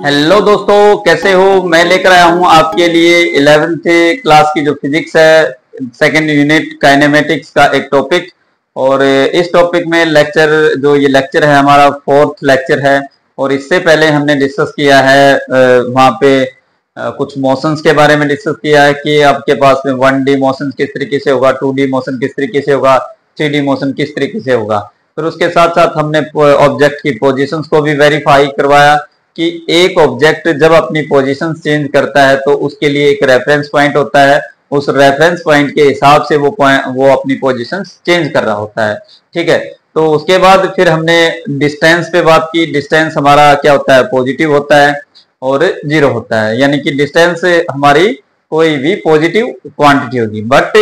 Hello दोस्तों, कैसे हो। मैं लेकर आया हूं आपके लिए 11th क्लास की जो फिजिक्स है, सेकंड यूनिट काइनेमेटिक्स का एक टॉपिक। और इस टॉपिक में ये लेक्चर है हमारा फोर्थ लेक्चर है। और इससे पहले हमने डिस्कस किया है वहां पे कुछ मोशंस के बारे में डिस्कस किया है कि आपके पास में 1D मोशन किस तरीके से होगा, 2D मोशन किस तरीके से होगा, 3D मोशन किस तरीके से होगा। फिर उसके साथ साथ हमने ऑब्जेक्ट की पोजीशंस को भी वेरीफाई करवाया कि एक ऑब्जेक्ट जब अपनी पोजीशन चेंज करता है तो उसके लिए एक रेफरेंस पॉइंट होता है। उस रेफरेंस पॉइंट के हिसाब से वो अपनी पोजीशन चेंज कर रहा होता है। ठीक है, तो उसके बाद फिर हमने डिस्टेंस पे बात की। डिस्टेंस हमारा क्या होता है, पॉजिटिव होता है और जीरो होता है, यानी कि डिस्टेंस हमारी कोई भी पॉजिटिव क्वांटिटी होगी। बट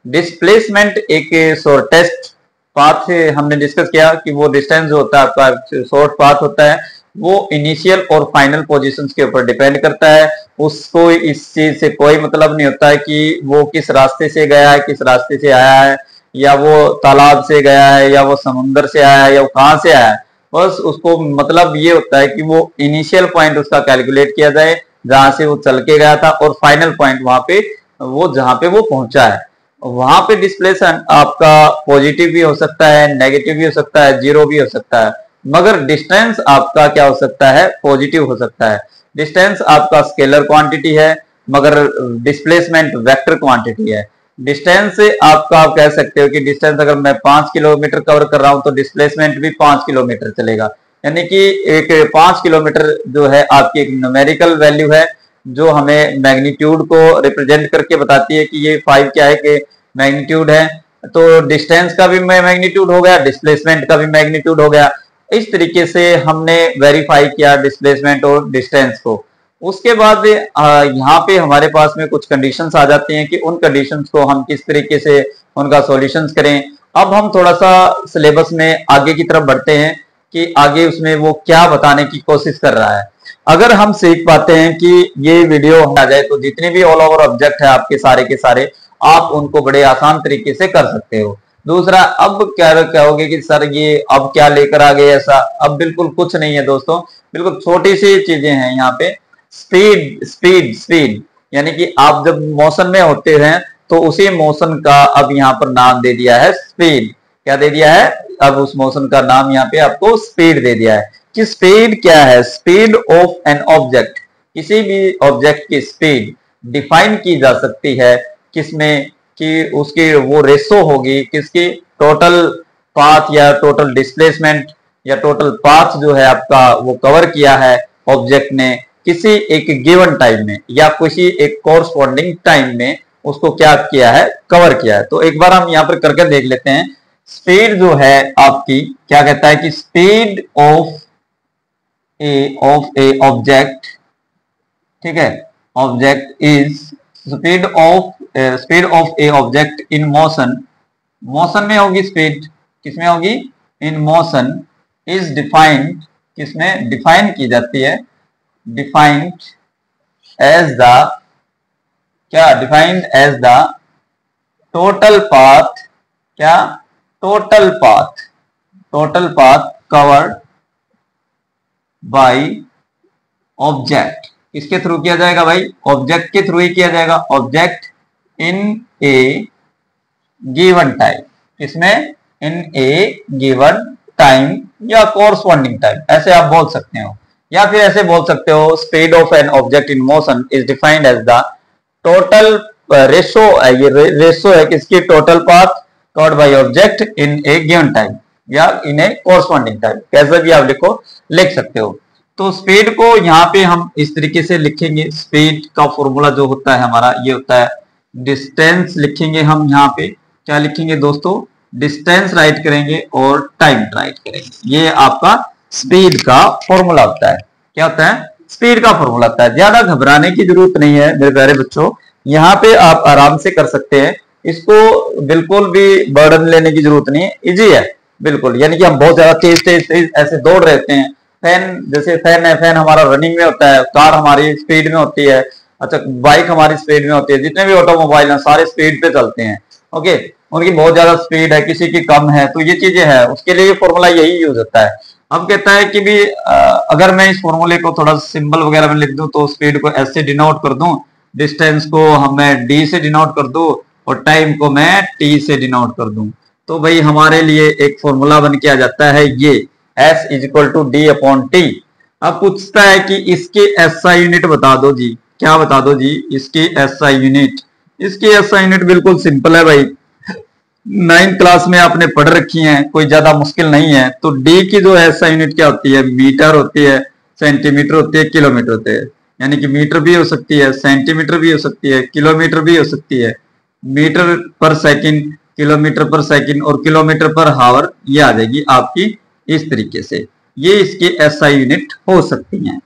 डिस्प्लेसमेंट एक शॉर्टेस्ट पाथ हमने डिस्कस किया कि वो डिस्टेंस जो होता है आपका शॉर्ट पाथ होता है, वो इनिशियल और फाइनल पोजीशंस के ऊपर डिपेंड करता है। उसको इस चीज से कोई मतलब नहीं होता है कि वो किस रास्ते से गया है, किस रास्ते से आया है, या वो तालाब से गया है, या वो समुद्र से आया है, या वो कहाँ से आया है। बस उसको मतलब ये होता है कि वो इनिशियल पॉइंट उसका कैलकुलेट किया जाए जहां से वो चल के गया था, और फाइनल पॉइंट वहां पे वो जहां पे वो पहुंचा है। वहां पे डिस्प्लेसमेंट आपका पॉजिटिव भी हो सकता है, नेगेटिव भी हो सकता है, जीरो भी हो सकता है। मगर डिस्टेंस आपका क्या हो सकता है, पॉजिटिव हो सकता है। डिस्टेंस आपका स्केलर क्वांटिटी है, मगर डिस्प्लेसमेंट वेक्टर क्वांटिटी है। डिस्टेंस आपका आप कह सकते हो कि डिस्टेंस अगर मैं 5 किलोमीटर कवर कर रहा हूं तो डिस्प्लेसमेंट भी 5 किलोमीटर चलेगा। यानी कि एक 5 किलोमीटर जो है आपकी एक न्यूमेरिकल वैल्यू है जो हमें मैग्नीट्यूड को रिप्रेजेंट करके बताती है कि ये 5 क्या है, कि मैग्नीट्यूड है। तो डिस्टेंस का भी मैग्नीट्यूड हो गया, डिस्प्लेसमेंट का भी मैग्नीट्यूड हो गया। इस तरीके से हमने वेरीफाई किया डिस्प्लेसमेंट और डिस्टेंस को। उसके बाद यहाँ पे हमारे पास में कुछ कंडीशंस आ जाती हैं कि उन कंडीशंस को हम किस तरीके से उनका सॉल्यूशंस करें। अब हम थोड़ा सा सिलेबस में आगे की तरफ बढ़ते हैं कि आगे उसमें वो क्या बताने की कोशिश कर रहा है। अगर हम सीख पाते हैं कि ये वीडियो आ जाए तो जितने भी ऑल ओवर ऑब्जेक्ट है आपके सारे के सारे, आप उनको बड़े आसान तरीके से कर सकते हो। दूसरा, अब क्या कहोगे कि सर ये अब क्या लेकर आ गए ऐसा। अब बिल्कुल कुछ नहीं है दोस्तों, बिल्कुल छोटी सी चीजें हैं यहाँ पे। स्पीड स्पीड स्पीड, यानी कि आप जब मोशन में होते हैं तो उसी मोशन का अब यहाँ पर नाम दे दिया है स्पीड। क्या दे दिया है, अब उस मोशन का नाम यहाँ पे आपको स्पीड दे दिया है। कि स्पीड क्या है, स्पीड ऑफ एन ऑब्जेक्ट। किसी भी ऑब्जेक्ट की स्पीड डिफाइन की जा सकती है किसमें, कि उसकी वो रेशो होगी किसकी, टोटल पाथ या टोटल डिस्प्लेसमेंट या टोटल पाथ जो है आपका वो कवर किया है ऑब्जेक्ट ने किसी एक गिवन टाइम में या किसी एक कोरस्पॉन्डिंग टाइम में, उसको क्या किया है, कवर किया है। तो एक बार हम यहाँ पर करके देख लेते हैं। स्पीड जो है आपकी क्या कहता है कि स्पीड ऑफ ए ऑब्जेक्ट, ठीक है, object is speed of a object in motion. Motion में होगी स्पीड, किसमें होगी, इन मोशन। इज डिफाइंड, किसमें डिफाइन की जाती है, डिफाइंड एज द, क्या, defined as the total path, क्या, total path covered by object. किसके थ्रू किया जाएगा भाई, ऑब्जेक्ट के थ्रू ही किया जाएगा। Object in a given time, इसमें इन ए गिवन टाइम या कोरस्पॉन्डिंग टाइम, ऐसे आप बोल सकते हो। या फिर ऐसे बोल सकते हो, speed of an object in motion is defined as the total ratio, ये रेशो है किसकी, total path covered by object in a given time या इन ए कोरस्पॉन्डिंग टाइम, कैसे भी आप लिख सकते हो। तो स्पीड को यहाँ पे हम इस तरीके से लिखेंगे। स्पीड का फॉर्मूला जो होता है हमारा ये होता है डिस्टेंस, लिखेंगे हम यहाँ पे क्या लिखेंगे दोस्तों, डिस्टेंस राइट करेंगे और टाइम राइट करेंगे। ये आपका स्पीड का फॉर्मूला होता है। क्या होता है, स्पीड का फॉर्मूला होता है। ज्यादा घबराने की जरूरत नहीं है मेरे प्यारे बच्चों, यहाँ पे आप आराम से कर सकते हैं। इसको बिल्कुल भी बर्डन लेने की जरूरत नहीं है, इजी है बिल्कुल। यानी कि हम बहुत ज्यादा तेज ऐसे दौड़ रहते हैं। फैन, जैसे फैन है, फैन हमारा रनिंग में होता है, कार हमारी स्पीड में होती है, अच्छा बाइक हमारी स्पीड में होती है, जितने भी ऑटोमोबाइल हैं सारे स्पीड पे चलते हैं। ओके, उनकी बहुत ज्यादा स्पीड है, किसी की कम है, तो ये चीजें हैं, उसके लिए फॉर्मूला यही यूज होता है। अब कहता है कि भी अगर मैं इस फॉर्मूले को थोड़ा सिंबल वगैरह में लिख दूं तो स्पीड को एस से डिनोट कर दूं, डिस्टेंस को मैं डी से डिनोट कर दूं और टाइम को मैं टी से डिनोट कर दूं, तो भाई हमारे लिए एक फॉर्मूला बन के आ जाता है ये S is equal to D upon T. अब पूछता है कि इसके एसआई यूनिट बता दो जी, क्या बता दो जी इसकी एसआई यूनिट। इसकी एसआई यूनिट बिल्कुल सिंपल है भाई, 9th क्लास में आपने पढ़ रखी है, कोई ज्यादा मुश्किल नहीं है। तो डी की जो एसआई यूनिट क्या होती है, मीटर होती है, सेंटीमीटर होती है, किलोमीटर होते हैं। यानी कि मीटर भी हो सकती है, सेंटीमीटर भी हो सकती है, किलोमीटर भी हो सकती है, मीटर पर सेकंड, किलोमीटर पर सेकंड और किलोमीटर पर हावर, ये आ जाएगी आपकी इस तरीके से। ये इसकी एसआई यूनिट हो सकती हैं।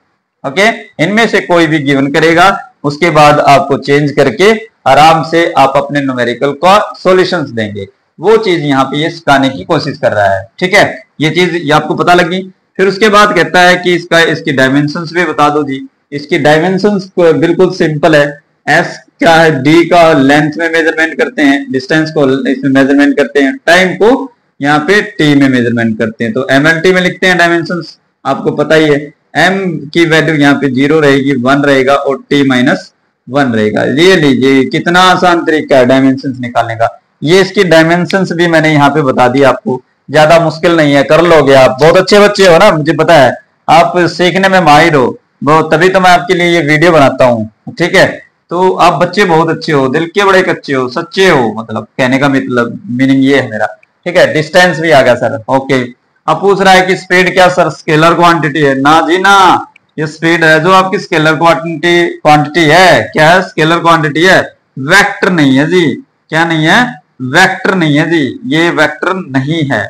ओके, इनमें से कोई भी गिवन करेगा, उसके बाद आपको चेंज करके आराम से आप अपने न्यूमेरिकल का सॉल्यूशंस देंगे। वो चीज यहाँ पे ये सिखाने की कोशिश कर रहा है। ठीक है, ये चीज ये आपको पता लगी। फिर उसके बाद कहता है कि इसकी डायमेंशंस भी बता दो जी। इसकी डायमेंशंस बिल्कुल सिंपल है। एस क्या है, डी का लेंथ में मेजरमेंट करते हैं, डिस्टेंस को इसमें मेजरमेंट करते हैं, टाइम को यहाँ पे टी में मेजरमेंट करते हैं। तो MLT में लिखते हैं डायमेंशंस, आपको पता ही है। m की वैल्यू यहाँ पे 0 रहेगी, 1 रहेगा और t माइनस 1 रहेगा। ये लीजिए कितना आसान तरीका है डायमेंशंस निकालने का। ये इसकी डायमेंशंस भी मैंने यहाँ पे बता दिया आपको, ज्यादा मुश्किल नहीं है, कर लोगे आप। बहुत अच्छे बच्चे हो ना, मुझे पता है आप सीखने में माहिर हो, तभी तो मैं आपके लिए ये वीडियो बनाता हूँ। ठीक है, तो आप बच्चे बहुत अच्छे हो, दिल के बड़े कच्चे हो, सच्चे हो, मतलब कहने का मतलब मीनिंग ये है मेरा। ठीक है, डिस्टेंस भी आ गया सर। ओके, अब पूछ रहा है कि स्पीड क्या सर स्केलर क्वांटिटी है? ना जी ना, ये स्पीड है जो आपकी स्केलर क्वांटिटी है। क्या है? स्केलर क्वांटिटी है, वेक्टर नहीं है जी। क्या नहीं है? वेक्टर नहीं है जी, ये वेक्टर नहीं है।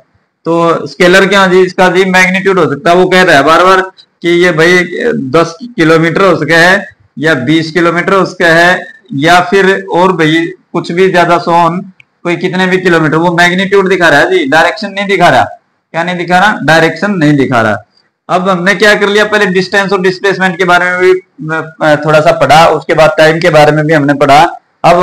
तो स्केलर क्या जी? इसका जी मैग्नीट्यूड हो सकता है। वो कह रहा है बार बार कि ये भाई 10 किलोमीटर हो सके है या 20 किलोमीटर हो सके है या फिर और भाई कुछ भी ज्यादा सोन कोई कितने भी किलोमीटर, वो मैग्नीट्यूड दिखा रहा है जी, डायरेक्शन नहीं दिखा रहा। क्या नहीं दिखा रहा? डायरेक्शन नहीं दिखा रहा। अब हमने क्या कर लिया, पहले डिस्टेंस और डिस्प्लेसमेंट के बारे में भी थोड़ा सा पढ़ा, उसके बाद टाइम के बारे में भी हमने पढ़ा। अब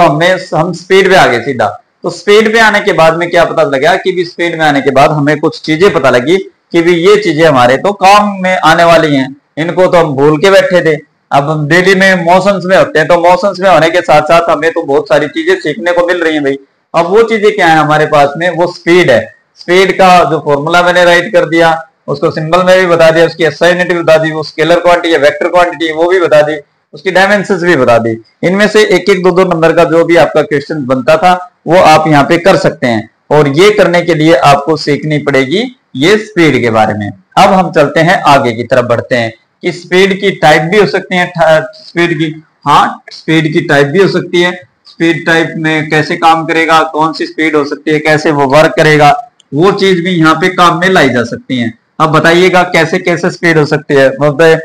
हम स्पीड पे आ गए सीधा। तो स्पीड पे आने के बाद में क्या पता लगा कि भी स्पीड में आने के बाद हमें कुछ चीजें पता लगी कि भी ये चीजें हमारे तो काम में आने वाली हैं, इनको तो हम भूल के बैठे थे। अब हम डेली में मोशंस में होते हैं, तो मोशंस में होने के साथ साथ हमें तो बहुत सारी चीजें सीखने को मिल रही हैं भाई। अब वो चीजें क्या है हमारे पास में, वो स्पीड है। स्पीड का जो फॉर्मूला मैंने राइट कर दिया, उसको सिंबल में भी बता दिया, उसकी एसआई यूनिट भी बता दी, वो स्केलर क्वांटिटी है, वेक्टर क्वांटिटी वो भी बता दी, उसकी डायमेंशंस भी बता दी। इनमें से एक एक दो दो नंबर का जो भी आपका क्वेश्चन बनता था वो आप यहाँ पे कर सकते हैं। और ये करने के लिए आपको सीखनी पड़ेगी ये स्पीड के बारे में। अब हम चलते हैं आगे की तरफ बढ़ते हैं कि स्पीड की टाइप भी हो सकती है। स्पीड की, हाँ स्पीड की टाइप भी हो सकती है। स्पीड टाइप में कैसे काम करेगा, कौन सी स्पीड हो सकती है, कैसे वो वर्क करेगा, वो चीज भी यहाँ पे काम में लाई जा सकती है। अब बताइएगा कैसे कैसे स्पीड हो सकती है। मतलब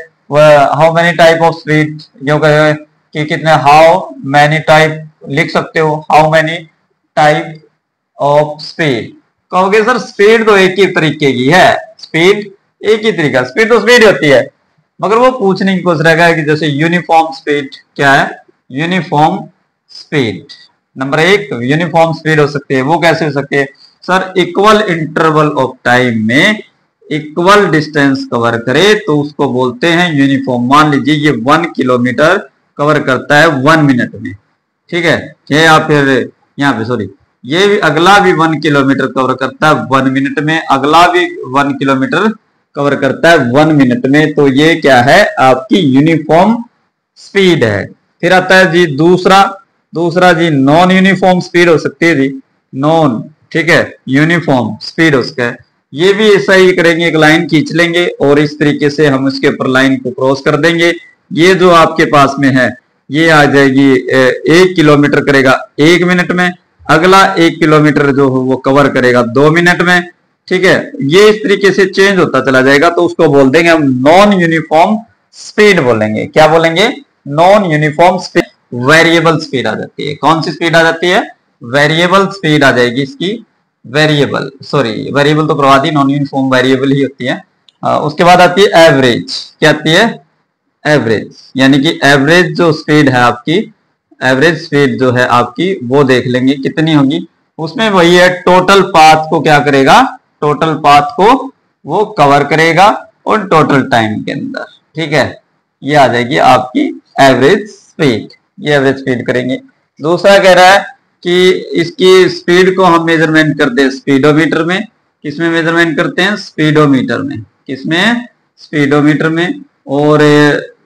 how many type of speed, जो कहे कि कितने, हाउ मेनी टाइप लिख सकते हो, how many type of speed. कहोगे सर स्पीड तो एक ही तरीके की है, स्पीड एक ही तरीका, स्पीड तो स्पीड होती है, मगर वो पूछने की कोशिश रहेगा कि जैसे यूनिफॉर्म स्पीड क्या है, uniform speed number 1 uniform speed हो सकती है। वो कैसे हो सकती है sir? Equal interval of time में इक्वल डिस्टेंस कवर करे तो उसको बोलते हैं यूनिफॉर्म। मान लीजिए ये 1 किलोमीटर कवर करता है 1 मिनट में, ठीक है, या फिर यहाँ पे सॉरी ये भी अगला भी 1 किलोमीटर कवर करता है 1 मिनट में, अगला भी 1 किलोमीटर कवर करता है 1 मिनट में। तो ये क्या है? आपकी यूनिफॉर्म स्पीड है। फिर आता है जी दूसरा जी नॉन यूनिफॉर्म स्पीड हो सकती है जी, नॉन, ठीक है, यूनिफॉर्म स्पीड उसका है। ये भी ऐसा ही करेंगे, एक लाइन खींच लेंगे और इस तरीके से हम उसके ऊपर लाइन को क्रॉस कर देंगे। ये जो आपके पास में है ये आ जाएगी 1 किलोमीटर करेगा 1 मिनट में, अगला 1 किलोमीटर जो वो कवर करेगा 2 मिनट में, ठीक है। ये इस तरीके से चेंज होता चला जाएगा, तो उसको बोल देंगे हम नॉन यूनिफॉर्म स्पीड बोलेंगे। क्या बोलेंगे? Non uniform speed. Variable speed आ जाती है। कौन सी स्पीड आ जाती है? वेरिएबल स्पीड आ जाएगी इसकी। वेरिएबल तो करवा दी, नॉन यूनिफॉर्म वेरिएबल ही होती है। उसके बाद आती है एवरेज। क्या आती है? एवरेज, यानी कि एवरेज जो स्पीड है आपकी, एवरेज स्पीड जो है आपकी वो देख लेंगे कितनी होगी। उसमें वही है, टोटल पाथ को क्या करेगा? टोटल पाथ को वो कवर करेगा और टोटल टाइम के अंदर। ठीक है, ये आ जाएगी आपकी एवरेज स्पीड, ये एवरेज स्पीड करेंगे। दूसरा कह रहा है कि इसकी स्पीड को हम मेजरमेंट करते हैं स्पीडोमीटर में। किसमें मेजरमेंट करते हैं? स्पीडोमीटर में। किसमें? स्पीडोमीटर में। और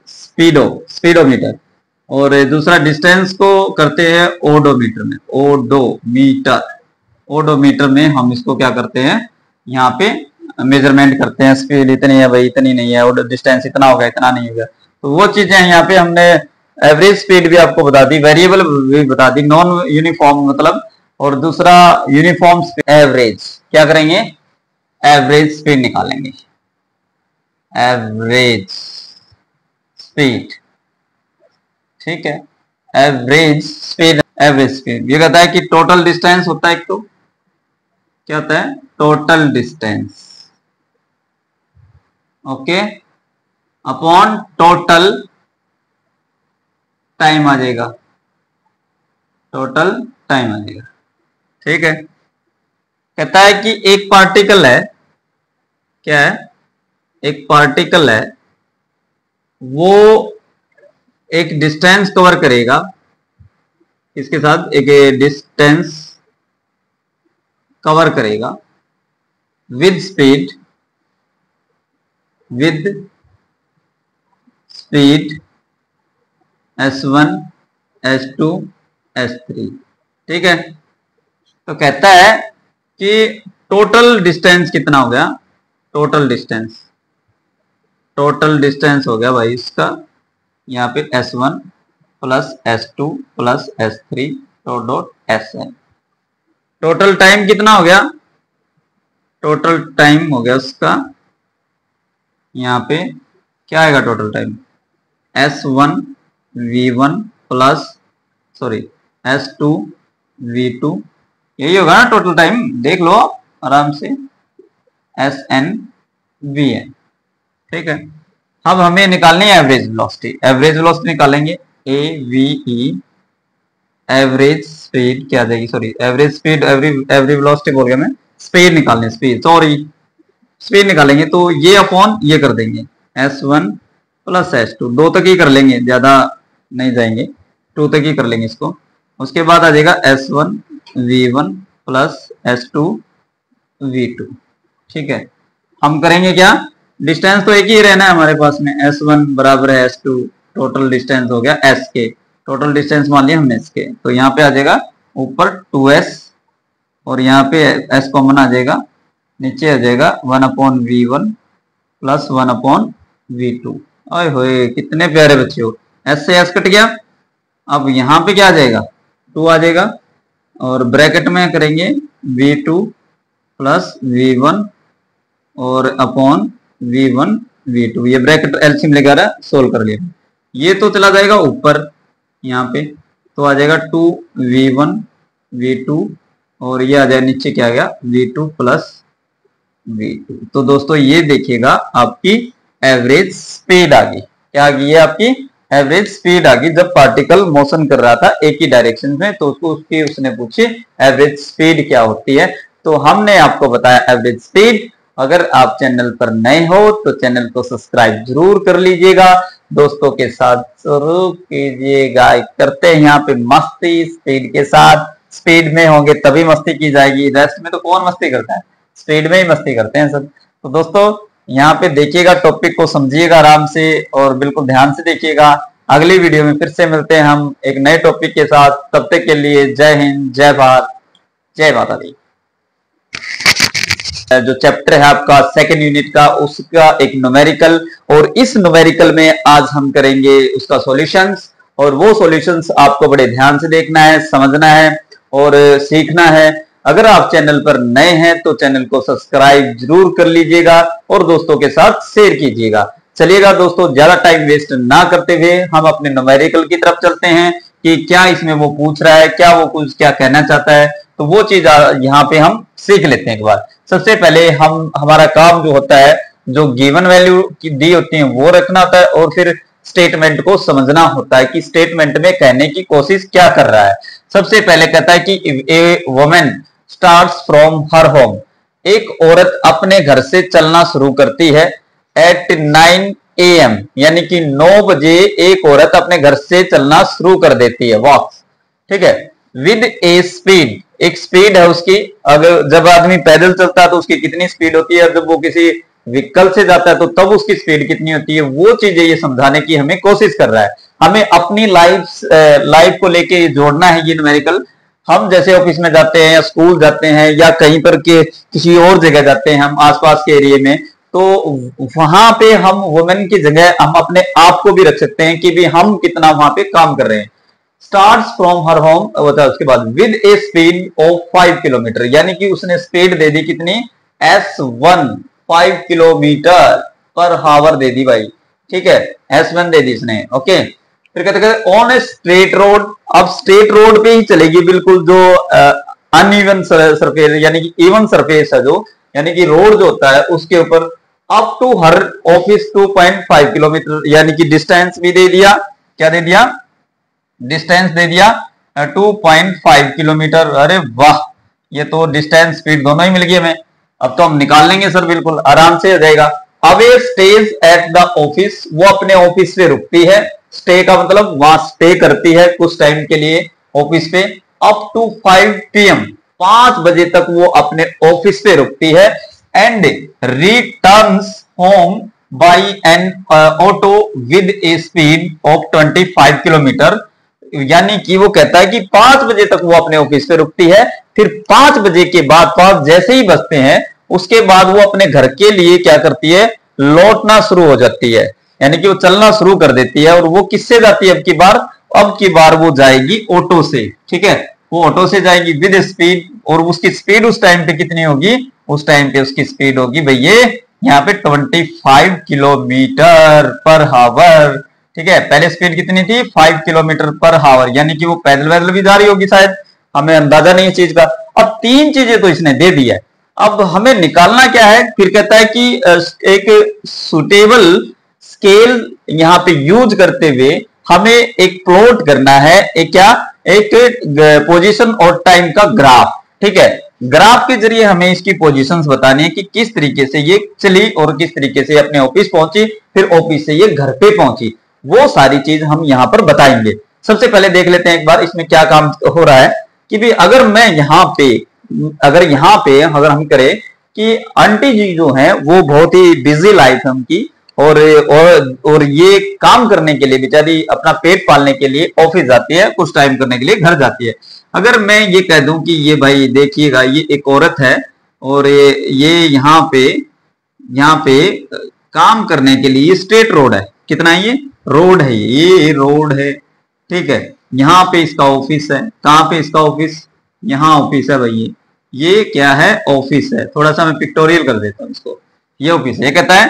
स्पीडोमीटर। और दूसरा डिस्टेंस को करते हैं ओडोमीटर में। ओडोमीटर में हम इसको क्या करते हैं, यहाँ पे मेजरमेंट करते हैं। स्पीड इतनी है भाई, इतनी नहीं है, और डिस्टेंस इतना होगा, इतना नहीं होगा। तो वो चीजें यहाँ पे हमने एवरेज स्पीड भी आपको बता दी, वेरिएबल भी बता दी, नॉन यूनिफॉर्म मतलब, और दूसरा यूनिफॉर्म एवरेज। क्या करेंगे? एवरेज स्पीड निकालेंगे, एवरेज स्पीड। ठीक है, एवरेज स्पीड। एवरेज स्पीड ये कहता है कि टोटल डिस्टेंस होता है, एक तो क्या होता है? Total distance, okay, upon total time आ जाएगा, टोटल टाइम आ जाएगा। ठीक है, कहता है कि एक पार्टिकल है, क्या है? एक पार्टिकल है, वो एक डिस्टेंस कवर करेगा। इसके साथ एक डिस्टेंस कवर करेगा with speed, s1, s2, s3। ठीक है, तो कहता है कि टोटल डिस्टेंस कितना हो गया? टोटल डिस्टेंस हो गया भाई इसका, यहाँ पे s1 plus s2 plus s3 dot sn। Total time कितना हो गया? टोटल टाइम हो गया उसका, यहाँ पे क्या आएगा total time? s1 v1 plus s2 v2, यही होगा ना टोटल टाइम, देख लो आराम से, sn vn। ठीक है, अब हमें निकालनी है एवरेज वेलोसिटी। एवरेज वेलोसिटी निकालेंगे, AVE, एवरेज स्पीड क्या आ जाएगी? एवरेज स्पीड, एवरेज वेलोसिटी बोल गया मैं, स्पीड निकालने, स्पीड निकालेंगे। तो ये अपॉन ये कर देंगे, s1 प्लस s2, 2 तक ही कर लेंगे, ज्यादा नहीं जाएंगे, 2 तक ही कर लेंगे इसको। उसके बाद आ जाएगा s1 v1 plus s2 v2। ठीक है, हम करेंगे क्या? डिस्टेंस तो एक ही रहना है हमारे पास में, s1 बराबर है s2, टोटल डिस्टेंस हो गया s के, टोटल डिस्टेंस मान लिया हमने s के। तो यहाँ पे आ जाएगा ऊपर 2s, और यहाँ पे s कॉमन आ जाएगा, नीचे आ जाएगा 1/v1 प्लस 1/v2। ओए होए, कितने प्यारे बच्चे हो, s से s कट गया। अब यहाँ पे क्या आ जाएगा? 2 आ जाएगा, और ब्रैकेट में करेंगे v2 प्लस v1 और अपॉन v1 v2, ये ब्रैकेट एलसीएम लेकर सोल्व कर लिया। ये तो चला जाएगा ऊपर यहाँ पे, तो आ जाएगा 2v1 v2, और ये आ जाएगा नीचे क्या आ गया? v2 plus v2। तो दोस्तों ये देखिएगा आपकी एवरेज स्पीड आ गई। क्या आ गई? ये आपकी एवरेज स्पीड आ गई। जब पार्टिकल मोशन कर रहा था एक ही डायरेक्शन में, तो उसने पूछी एवरेज स्पीड क्या होती है, तो हमने आपको बताया एवरेज स्पीड। अगर आप चैनल पर नए हो तो चैनल को सब्सक्राइब जरूर कर लीजिएगा, दोस्तों के साथ जरूर कीजिएगा। करते हैं यहाँ पे मस्ती स्पीड के साथ, स्पीड में होंगे तभी मस्ती की जाएगी, रेस्ट में तो कौन मस्ती करता है, स्पीड में ही मस्ती करते हैं सब। तो दोस्तों यहाँ पे देखिएगा, टॉपिक को समझिएगा आराम से और बिल्कुल ध्यान से देखिएगा। अगली वीडियो में फिर से मिलते हैं हम एक नए टॉपिक के साथ, तब तक के लिए जय हिंद, जय भारत, जय माता दी। जो चैप्टर है आपका सेकंड यूनिट का, उसका एक न्यूमेरिकल, और इस न्यूमेरिकल में आज हम करेंगे उसका सॉल्यूशंस, और वो सॉल्यूशंस आपको बड़े ध्यान से देखना है, समझना है और सीखना है। अगर आप चैनल पर नए हैं तो चैनल को सब्सक्राइब जरूर कर लीजिएगा और दोस्तों के साथ शेयर कीजिएगा। चलिएगा दोस्तों, ज्यादा टाइम वेस्ट ना करते हुए हम अपने न्यूमेरिकल की तरफ चलते हैं कि क्या इसमें वो पूछ रहा है, क्या वो कुछ क्या कहना चाहता है, तो वो चीज यहाँ पे हम सीख लेते हैं एक बार। सबसे पहले हमारा काम जो होता है, जो गिवन वैल्यू की दी होती है वो रखना होता है, और फिर स्टेटमेंट को समझना होता है कि स्टेटमेंट में कहने की कोशिश क्या कर रहा है। सबसे पहले कहता है कि a woman starts from her home, एक औरत अपने घर से चलना शुरू करती है एट 9 AM, यानी कि 9 बजे एक औरत अपने घर से चलना शुरू कर देती है, वॉक, ठीक है, विद ए स्पीड, एक स्पीड है उसकी। अगर जब आदमी पैदल चलता है तो उसकी कितनी स्पीड होती है, जब वो किसी व्हीकल से जाता है तो तब उसकी स्पीड कितनी होती है, वो चीजें ये समझाने की हमें कोशिश कर रहा है। हमें अपनी लाइफ को लेके जोड़ना है ये न्यूमेरिकल। हम जैसे ऑफिस में जाते हैं या स्कूल जाते हैं या कहीं पर के किसी और जगह जाते हैं, हम आसपास के एरिया में, तो वहां पे हम वुमेन की जगह हम अपने आप को भी रख सकते हैं कि भी हम कितना वहां पे काम कर रहे हैं। स्टार्ट्स फ्रॉम हर होम, उसके बाद with a speed of 5 kilometre, यानी कि उसने स्पीड दे दी कितनी, S1, 5 किलोमीटर पर हावर दे दी भाई, ठीक है, S1 दे दी इसने, ओके। फिर कहते ऑन ए स्ट्रेट रोड, अब स्ट्रेट रोड पे ही चलेगी, बिल्कुल जो अनइवन सरफेस यानी कि इवन सरफेस है जो, यानी कि रोड जो होता है उसके ऊपर, up to her office 2.5 kilometre, यानी कि डिस्टेंस भी दे दिया, क्या दे दिया, डिस्टेंस दे दिया 2.5 किलोमीटर। अरे वाह, ये तो डिस्टेंस स्पीड दोनों ही मिल गई हमें। अब तो हम निकाल लेंगे सर, बिल्कुल आराम से हो जाएगा। Away stage at the office, वो अपने ऑफिस पे रुकती है, स्टे का मतलब वहां स्टे करती है कुछ टाइम के लिए ऑफिस पे, अप टू 5 PM, 5 बजे तक वो अपने ऑफिस पे रुकती है, and returns home by an auto with a speed of 25 kilometre, यानी कि वो कहता है कि 5 बजे तक वो अपने ऑफिस पे रुकती है, फिर 5 बजे के बाद 5 जैसे ही बजते हैं उसके बाद वो अपने घर के लिए क्या करती है, लौटना शुरू हो जाती है, यानी कि वो चलना शुरू कर देती है। और वो किससे जाती है अब की बार वो जाएगी ऑटो से, ठीक है, वो ऑटो से जाएगी विद स्पीड, और उसकी स्पीड उस टाइम पे कितनी होगी, उस टाइम पे उसकी स्पीड होगी भैया यहाँ पे 25 किलोमीटर पर हावर, ठीक है। पहले स्पीड कितनी थी, 5 किलोमीटर पर हावर, यानी कि वो पैदल वैदल भी जा रही होगी शायद, हमें अंदाजा नहीं है चीज का। अब 3 चीजें तो इसने दे दी है, अब हमें निकालना क्या है, फिर कहता है कि एक सुटेबल स्केल यहाँ पे यूज करते हुए हमें एक प्लॉट करना है, एक क्या, एक पोजीशन और टाइम का ग्राफ, ठीक है। ग्राफ के जरिए हमें इसकी पोजीशंस बतानी है कि किस तरीके से ये चली और किस तरीके से अपने ऑफिस पहुंची, फिर ऑफिस से ये घर पे पहुंची, वो सारी चीज हम यहाँ पर बताएंगे। सबसे पहले देख लेते हैं एक बार इसमें क्या काम हो रहा है कि भी अगर अगर हम करें कि आंटी जी जो है वो बहुत ही बिजी लाइफ है उनकी, और ये काम करने के लिए बेचारी अपना पेट पालने के लिए ऑफिस जाती है, कुछ टाइम करने के लिए घर जाती है। अगर मैं ये कह दूं कि ये भाई देखिएगा ये एक औरत है और ये यहाँ पे काम करने के लिए स्ट्रेट रोड है, कितना है ये रोड है, ये रोड है, ठीक है। यहाँ पे इसका ऑफिस है, कहाँ पे इसका ऑफिस, यहाँ ऑफिस है भाई, ये क्या है, ऑफिस है। थोड़ा सा मैं पिक्टोरियल कर देता हूँ इसको, ये ऑफिस है। ये कहता है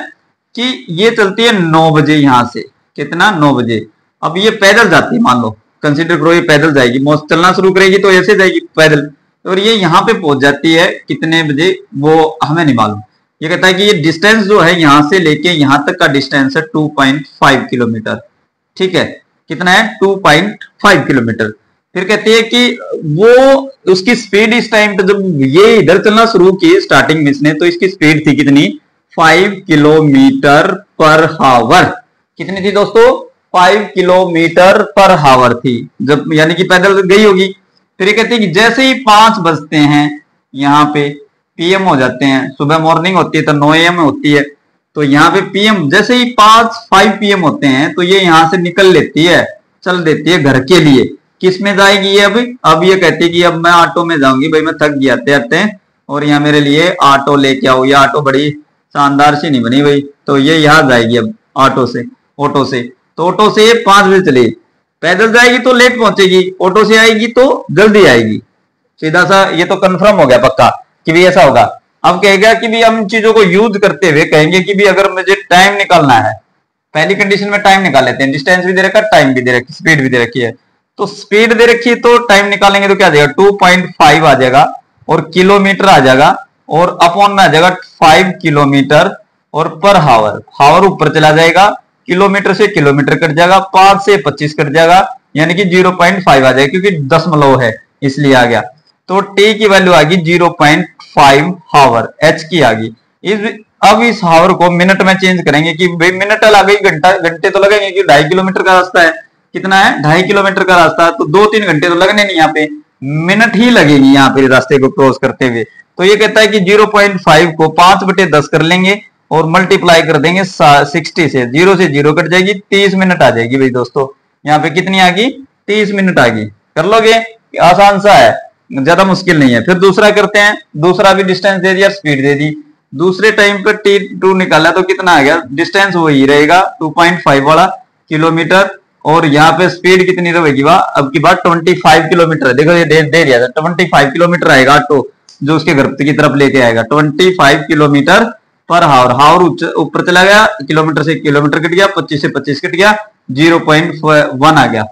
कि ये चलती है 9 बजे यहां से, कितना, 9 बजे। अब ये पैदल जाती है, मान लो कंसीडर करो ये पैदल जाएगी, मोस्ट चलना शुरू करेगी तो ऐसे जाएगी पैदल, और ये यहाँ पे पहुंच जाती है कितने बजे वो हमें नहीं मालूम। ये कहता है कि ये डिस्टेंस जो है यहां से लेके यहां तक का डिस्टेंस है 2.5 किलोमीटर, ठीक है, कितना है, 2.5 किलोमीटर। फिर कहते हैं कि वो उसकी स्पीड इस टाइम पे जब ये इधर चलना शुरू की स्टार्टिंग में इसने, तो इसकी स्पीड थी कितनी, 5 किलोमीटर पर हावर, कितनी थी दोस्तों, 5 किलोमीटर पर हावर थी जब, यानी कि पैदल गई होगी। फिर ये कहते हैं कि जैसे ही 5 बजते हैं यहाँ पे PM हो जाते हैं, सुबह मॉर्निंग होती है तो 9 AM होती है, तो यहाँ पे PM जैसे ही 5 PM होते हैं तो ये यहाँ से निकल लेती है, चल देती है घर के लिए। किस में जाएगी ये अब ये कहती है कि अब मैं ऑटो में जाऊंगी भाई, मैं थक गई आते आते, और यहाँ मेरे लिए ऑटो लेके आओ। ये ऑटो बड़ी शानदार सी नहीं बनी भाई, तो ये यहाँ जाएगी अब ऑटो से तो ऑटो से 5 बजे चले, पैदल जाएगी तो लेट पहुंचेगी, ऑटो से आएगी तो जल्दी आएगी, सीधा सा ये तो कंफर्म हो गया पक्का कि भी ऐसा होगा। अब कहेगा कि भी हम चीजों को यूज करते हुए कहेंगे कि भी अगर मुझे टाइम निकालना है, पहली कंडीशन में टाइम निकाल लेते हैं, डिस्टेंस भी दे रखा, टाइम भी दे रखी, स्पीड भी दे रखी है, तो स्पीड दे रखी है तो टाइम निकालेंगे तो क्या आ जाएगा, 2.5 आ जाएगा, और किलोमीटर आ जाएगा, और अपॉन में आ जाएगा 5 किलोमीटर, और पर हावर ऊपर चला जाएगा, किलोमीटर से किलोमीटर कट जाएगा, 5 से 25 कट जाएगा, यानी कि 0.5 आ जाएगा, क्योंकि दशमलव है इसलिए आ गया। तो टी की वैल्यू आ गई 0.5 हावर, एच की आ गई। अब इस हावर को मिनट में चेंज करेंगे कि भाई मिनट लगे घंटा, घंटे तो लगेंगे कि 2.5 किलोमीटर का रास्ता है। कितना है? 2.5 किलोमीटर का रास्ता है, तो 2-3 घंटे तो लगने नहीं, यहाँ पे मिनट ही लगेगी यहाँ पे रास्ते को क्रॉस करते हुए। तो ये कहता है कि 0.5 को 5/10 कर लेंगे और मल्टीप्लाई कर देंगे 60 से, 0 से 0 कट जाएगी, 30 मिनट आ जाएगी भाई दोस्तों। यहाँ पे कितनी आ गई? 30 मिनट आ गई। कर लोगे? आसान सा है, ज्यादा मुश्किल नहीं है। फिर दूसरा करते हैं, दूसरा भी डिस्टेंस दे दिया, स्पीड दे दी। दूसरे टाइम पर T2 निकाला तो कितना आ गया? डिस्टेंस वही रहेगा 2.5 वाला किलोमीटर, और यहाँ पे स्पीड कितनी रहेगी? वह अब की बात 25 किलोमीटर है। देखो ये दे दिया था, 25 किलोमीटर आएगा ऑटो जो उसके घर की तरफ लेके आएगा, 25 किलोमीटर पर हावर। हावर ऊपर चला गया, किलोमीटर से किलोमीटर कट गया, 25 से 25 कट गया, 0.1 आ गया।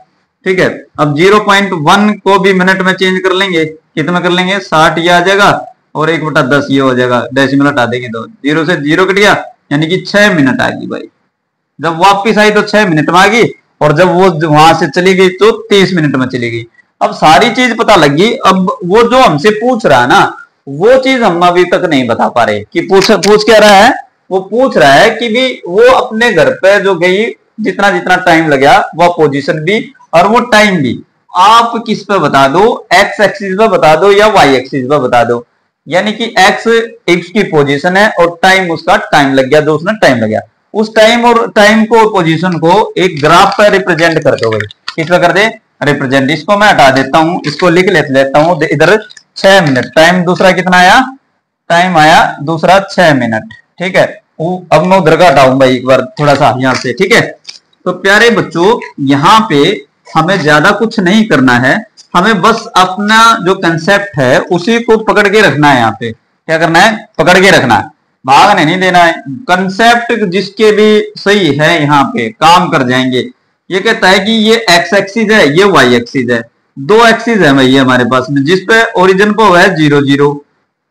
ठीक है, अब 0.1 को भी मिनट में चेंज कर लेंगे, कितना कर लेंगे? 60 ये आ जाएगा और 1/10 ये हो जाएगा, डेसिमल हटा देंगे तो 0 से 0 कट गया, यानी कि 6 मिनट आ गई भाई। जब वापिस आई तो 6 मिनट में आ गई, और जब वो वहां से चली गई तो 30 मिनट में चली गई। अब सारी चीज पता लग गई। अब वो जो हमसे पूछ रहा है ना, वो चीज हम अभी तक नहीं बता पा रहे कि पूछ क्या रहा है। वो पूछ रहा है कि भी वो अपने घर पे जो गई, जितना जितना टाइम लगा, वो पोजीशन भी और वो टाइम भी आप किस पे बता दो, एक्स एक्सिस पे बता दो या वाई एक्सिस पे बता दो। यानी कि एक्स की पोजीशन है और टाइम उसका टाइम लग गया, जो उसने टाइम लग गया, उस टाइम और टाइम को पोजीशन को एक ग्राफ पर रिप्रेजेंट कर दो भाई। किस पे कर दे? रिप्रेजेंट। इसको मैं हटा देता हूं, इसको लिख लेता हूं इधर 6 मिनट। टाइम दूसरा कितना आया? टाइम आया दूसरा 6 मिनट। ठीक है, अब मैं उधर का हटाऊं भाई एक बार थोड़ा सा यहां से। ठीक है, तो प्यारे बच्चों यहाँ पे हमें ज्यादा कुछ नहीं करना है, हमें बस अपना जो कंसेप्ट है उसी को पकड़ के रखना है। यहाँ पे क्या करना है? पकड़ के रखना है, भागने नहीं देना है। कंसेप्ट जिसके भी सही है यहाँ पे काम कर जाएंगे। ये कहता है कि ये एक्स एक्सिस है, ये वाई एक्सिस है, दो एक्सिस है भाई हमारे पास में, जिसपे ओरिजिन पे हुआ है 0 0।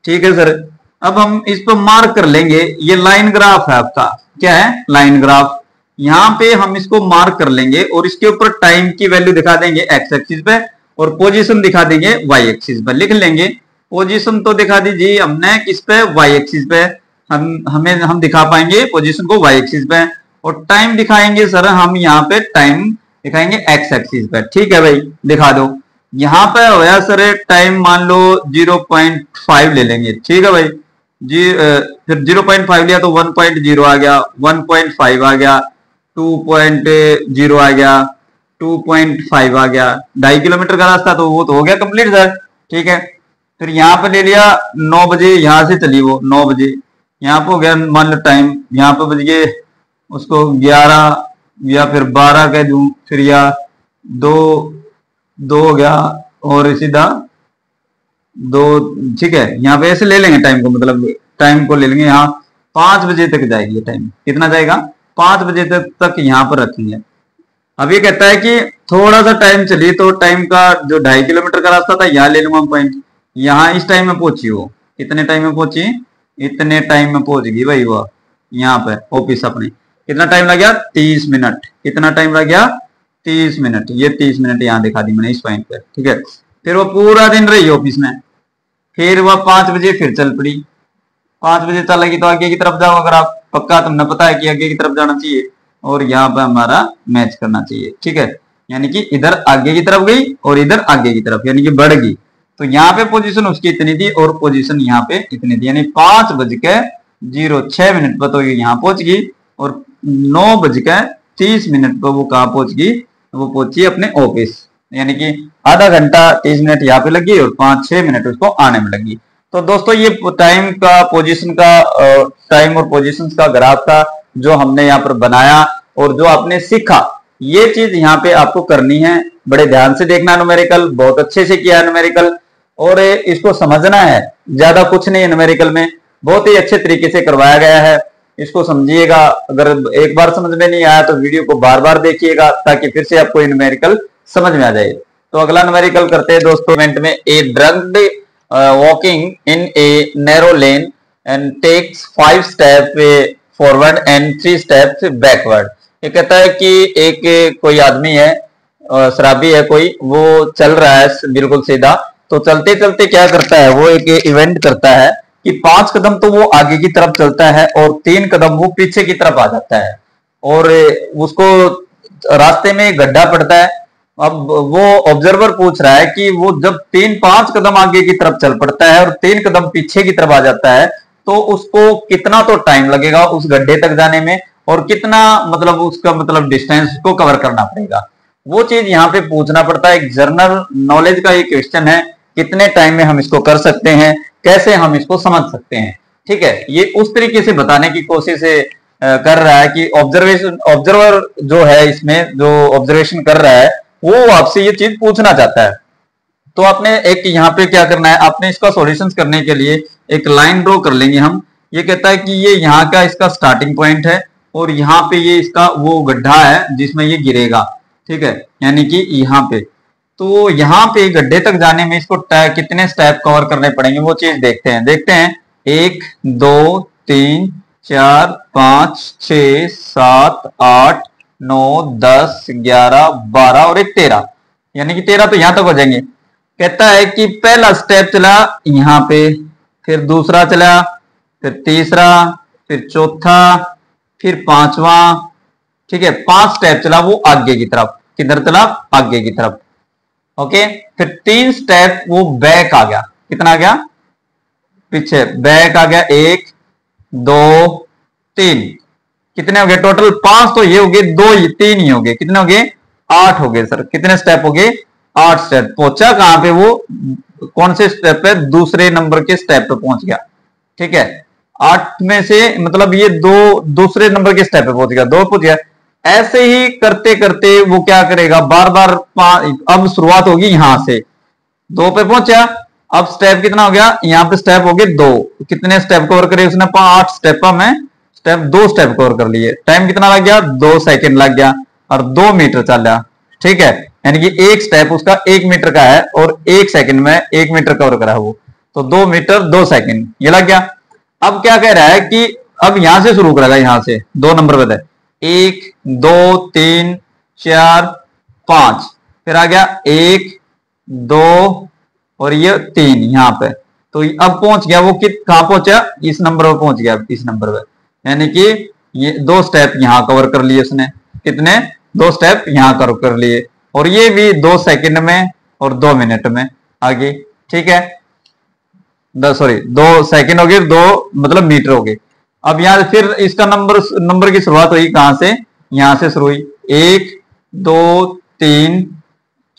ठीक है सर, अब हम इस पर मार्क कर लेंगे, ये लाइन ग्राफ है आपका। क्या है? Line graph. यहाँ पे हम इसको मार्क कर लेंगे और इसके ऊपर टाइम की वैल्यू दिखा देंगे एक्स एक्सिस पे और पोजीशन दिखा देंगे वाई एक्सिस पे। लिख लेंगे पोजीशन तो दिखा दीजिए हमने किस पे? वाई एक्सिस पे। हम दिखा पाएंगे पोजीशन को वाई एक्सिस पे, और टाइम दिखाएंगे सर हम यहाँ पे टाइम दिखाएंगे एक्स एक्सिस पे। ठीक है भाई, दिखा दो। यहाँ पे होया सर टाइम मान लो 0.5 ले लेंगे। ठीक है भाई जी, फिर 0.5 लिया तो 1.0 आ गया, 1.5 आ गया, 2.0 आ गया, 2.5 आ गया। 2.5 किलोमीटर का रास्ता तो वो तो हो गया कंप्लीट सर। ठीक है, फिर यहाँ पे ले लिया 9 बजे, यहां से चली वो 9 बजे, यहाँ पे हो गया मान लो टाइम, यहाँ पे बज गए उसको 11 या फिर 12 कह दूं, फिर या 2 हो गया और सीधा 2। ठीक है, यहाँ पे ऐसे ले लेंगे टाइम को, मतलब टाइम को ले लेंगे यहाँ 5 बजे तक जाएगी टाइम। कितना जाएगा? 5 बजे तक यहाँ पर रखेंगे। अब ये कहता है कि थोड़ा सा टाइम चली तो टाइम का जो 2.5 किलोमीटर का रास्ता था यहाँ ले लूंगा पॉइंट, यहाँ इस टाइम में पहुंची वो। कितने टाइम में पहुंची? इतने टाइम में पहुंच गई भाई वो यहाँ पे ऑफिस अपने। कितना टाइम लग गया? 30 मिनट। कितना टाइम लग गया? 30 मिनट। ये 30 मिनट यहाँ दिखा दी मैंने इस पॉइंट पे। ठीक है, फिर वो पूरा दिन रही ऑफिस में, फिर वह 5 बजे फिर चल पड़ी। 5 बजे चलेगी तो आगे की तरफ जाओ, अगर आप पक्का तुमने पता है कि आगे की तरफ जाना चाहिए और यहाँ पे हमारा मैच करना चाहिए। ठीक है, यानी कि इधर आगे की तरफ गई और इधर आगे की तरफ, यानी कि बढ़ गई। तो यहाँ पे पोजीशन उसकी इतनी थी और पोजीशन यहाँ पे इतनी थी, यानी 5:06 पर तो ये यहाँ पहुंच गई और 9:30 पर वो कहाँ पहुंच गई? वो पहुंची अपने ऑफिस, यानी कि आधा घंटा 30 मिनट यहाँ पे लगी और 5-6 मिनट उसको आने में लगी। तो दोस्तों ये टाइम का पोजीशन का टाइम और पोजीशंस का ग्राफ था जो हमने यहाँ पर बनाया और जो आपने सीखा। ये चीज यहाँ पे आपको करनी है, बड़े ध्यान से देखना। न्यूमेरिकल बहुत अच्छे से किया न्यूमेरिकल, और इसको समझना है, ज्यादा कुछ नहीं है न्यूमेरिकल में, बहुत ही अच्छे तरीके से करवाया गया है। इसको समझिएगा, अगर एक बार समझ में नहीं आया तो वीडियो को बार बार देखिएगा ताकि फिर से आपको न्यूमेरिकल समझ में आ जाए। तो अगला न्यूमेरिकल करते हैं दोस्तों। इवेंट में a drugged walking in a narrow lane and takes 5 step forward and 3 steps backward. ये कहता है कि एक कोई आदमी है, शराबी है कोई, वो चल रहा है बिल्कुल सीधा, तो तो चलते चलते क्या करता है, वो एक इवेंट करता है कि 5 कदम तो वो आगे की तरफ चलता है और 3 कदम वो पीछे की तरफ आ जाता है, और उसको रास्ते में एक गड्ढा पड़ता है। अब वो ऑब्जर्वर पूछ रहा है कि वो जब 3-5 कदम आगे की तरफ चल पड़ता है और 3 कदम पीछे की तरफ आ जाता है, तो उसको कितना तो टाइम लगेगा उस गड्ढे तक जाने में, और कितना मतलब उसका मतलब डिस्टेंस को कवर करना पड़ेगा, वो चीज यहाँ पे पूछना पड़ता है। एक जनरल नॉलेज का ये क्वेश्चन है, कितने टाइम में हम इसको कर सकते हैं, कैसे हम इसको समझ सकते हैं। ठीक है, ये उस तरीके से बताने की कोशिश कर रहा है कि ऑब्जर्वर जो है इसमें जो ऑब्जर्वेशन कर रहा है वो आपसे ये चीज पूछना चाहता है। तो आपने एक यहाँ पे क्या करना है, आपने इसका सॉल्यूशन करने के लिए एक लाइन ड्रॉ कर लेंगे हम। ये कहता है कि ये यहाँ का इसका स्टार्टिंग पॉइंट है और यहाँ पे ये इसका वो गड्ढा है जिसमें ये गिरेगा। ठीक है, यानी कि यहाँ पे, तो यहाँ पे गड्ढे तक जाने में इसको कितने स्टेप कवर करने पड़ेंगे वो चीज देखते हैं। 1 2 3 4 5 6 7 8 9 10 11 12 और एक 13, यानी कि 13 तो यहां तक हो जाएंगे। कहता है कि पहला स्टेप चला यहाँ पे, फिर दूसरा चला, फिर तीसरा, फिर चौथा, फिर पांचवा। ठीक है, 5 स्टेप चला वो आगे की तरफ, किधर चला, आगे की तरफ। ओके, फिर 3 स्टेप वो बैक आ गया, कितना आ गया, पीछे बैक आ गया, 1 2 3, कितने हो गए टोटल, 5 तो ये हो गए, 2 3 ही हो गए, कितने हो गए, 8 हो गए। सर कितने स्टेप हो गए, 8 स्टेप। पहुंचा कहां पे, वो कौन से स्टेप पे, दूसरे नंबर के स्टेप पे पहुंच गया। ठीक है, 8 में से मतलब ये 2 दूसरे नंबर के स्टेप पे पहुंच गया, 2 पहुंच गया। ऐसे ही करते करते वो क्या करेगा, बार बार अब शुरुआत होगी यहां से, 2 पे पहुंचा, अब स्टेप कितना हो गया, यहाँ पे स्टेप हो गए 2, कितने स्टेप कवर करे उसने, 8 स्टेप में स्टेप 2 स्टेप कवर कर लिए। टाइम कितना लग गया, 2 सेकंड लग गया और 2 मीटर चला। ठीक है, यानी कि एक स्टेप उसका 1 मीटर का है और 1 सेकंड में 1 मीटर कवर करा वो, तो 2 मीटर 2 सेकंड ये लग गया। अब क्या कह रहा है कि अब यहां से शुरू करेगा, यहां से 2 नंबर पे, 1 2 3 4 5, फिर आ गया 1 2 और ये 3 यहां पे, तो अब पहुंच गया वो, कहां पहुंचा, इस नंबर पर पहुंच गया, इस नंबर पे, यानी कि ये 2 स्टेप यहां कवर कर लिए उसने, कितने, 2 स्टेप यहां कवर कर लिए, और ये भी 2 सेकंड में और 2 मिनट में आगे। ठीक है, 2 सेकंड हो गए, 2 मतलब मीटर हो गए। अब यहां फिर इसका नंबर की शुरुआत हुई कहां से, यहां से शुरू हुई, 1 2 3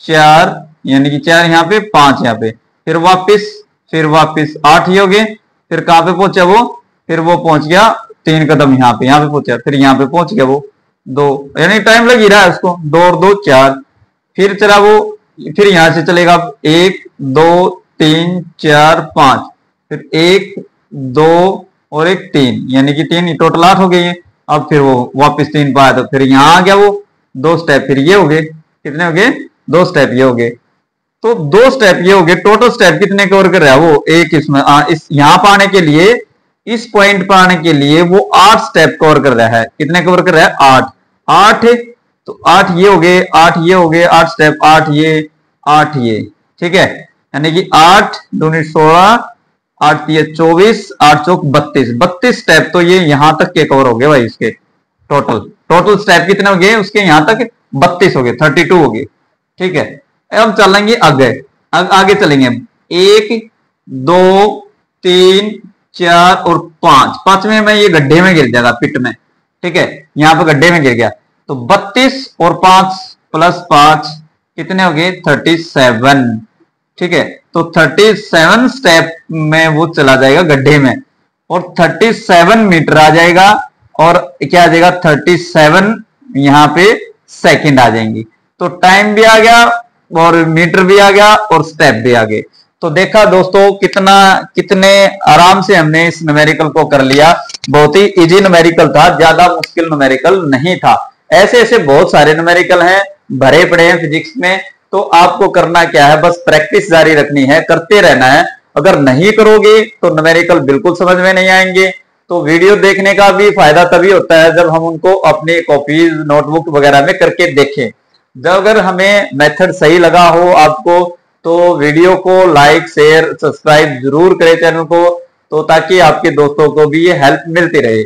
4, यानी कि 4 यहाँ पे, 5 यहाँ पे, फिर वापिस 8 ही हो गए। फिर कहां पे पहुंचा वो, फिर वो पहुंच गया 3 कदम यहाँ पे पहुंचा, फिर यहाँ पे पहुंच गया वो 2, यानी टाइम लग ही रहा है उसको, 2 और 2 4, फिर चला वो, फिर यहां से चलेगा 1 2 3 4 5, फिर 1 2 और एक 3, यानी कि 3 टोटल 8 हो गई है। अब फिर वो वापस 3 पाया, तो फिर यहां आ गया वो 2 स्टेप, फिर ये हो गए, कितने हो गए, 2 स्टेप ये हो गए, तो 2 स्टेप ये हो गए। टोटल स्टेप कितने कवर कर रहा है वो, एक इसमें इस यहां पर आने के लिए, इस पॉइंट पर आने के लिए वो 8 स्टेप कवर कर रहा है, कितने कवर कर रहा है, 8 तो 8 ये हो गए, 8 ये हो गए, 8 स्टेप, 8 ये। ठीक है, यानी कि 8 दूनी 16, 8 ये 24, 8 चौक 32 स्टेप, तो ये यहां तक के कवर हो गए भाई इसके। टोटल स्टेप कितने हो गए उसके, यहां तक 32 हो गए, 32 हो गए। ठीक है, अब चलेंगे आगे चलेंगे, 1 2 3 4 और 5, 5वें में ये गड्ढे में गिर जाएगा, पिट में। ठीक है, यहां पर गड्ढे में गिर गया, तो 32 और 5 प्लस 5 कितने हो गए, 37। ठीक है, तो 37 स्टेप में वो चला जाएगा गड्ढे में, और 37 मीटर आ जाएगा, और क्या आ जाएगा, 37 यहाँ पे सेकंड आ जाएंगी। तो टाइम भी आ गया और मीटर भी आ गया और स्टेप भी आ गए। तो देखा दोस्तों कितने आराम से हमने इस न्यूमेरिकल को कर लिया। बहुत ही इजी न्यूमेरिकल था, ज्यादा मुश्किल न्यूमेरिकल नहीं था। ऐसे बहुत सारे न्यूमेरिकल हैं, भरे पड़े हैं फिजिक्स में। तो आपको करना क्या है, बस प्रैक्टिस जारी रखनी है, करते रहना है। अगर नहीं करोगे तो न्यूमेरिकल बिल्कुल समझ में नहीं आएंगे। तो वीडियो देखने का भी फायदा तभी होता है जब हम उनको अपने कॉपीज नोटबुक वगैरह में करके देखें। जब अगर हमें मेथड सही लगा हो आपको, तो वीडियो को लाइक शेयर सब्सक्राइब जरूर करें चैनल को, तो ताकि आपके दोस्तों को भी ये हेल्प मिलती रहे।